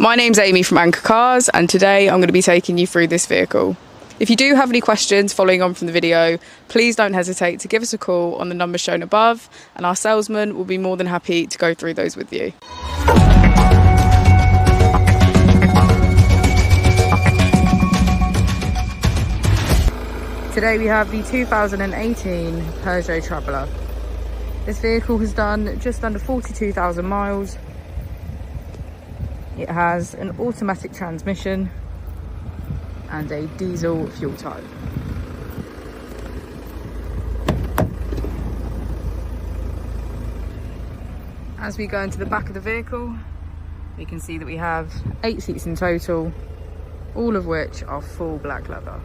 My name's Amy from Anchor Cars, and today I'm going to be taking you through this vehicle. If you do have any questions following on from the video, please don't hesitate to give us a call on the number shown above, and our salesman will be more than happy to go through those with you. Today we have the 2018 Peugeot Traveller. This vehicle has done just under 42,000 miles. It has an automatic transmission and a diesel fuel type. As we go into the back of the vehicle, we can see that we have 8 seats in total, all of which are full black leather.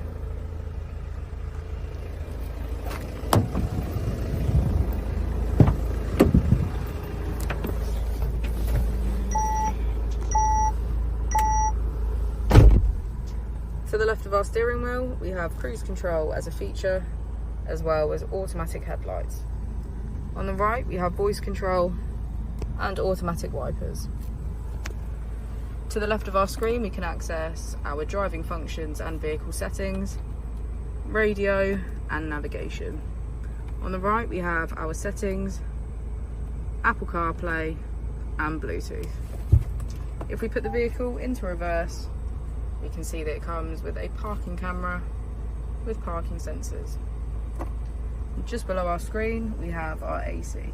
To the left of our steering wheel, we have cruise control as a feature, as well as automatic headlights. On the right, we have voice control and automatic wipers. To the left of our screen, we can access our driving functions and vehicle settings, radio and navigation. On the right, we have our settings, Apple CarPlay and Bluetooth. If we put the vehicle into reverse, we can see that it comes with a parking camera with parking sensors. And just below our screen, we have our AC. Thank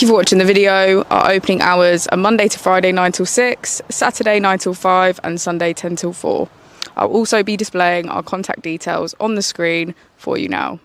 you for watching the video. Our opening hours are Monday to Friday 9 till 6, Saturday 9 till 5 and Sunday 10 till 4. I'll also be displaying our contact details on the screen for you now.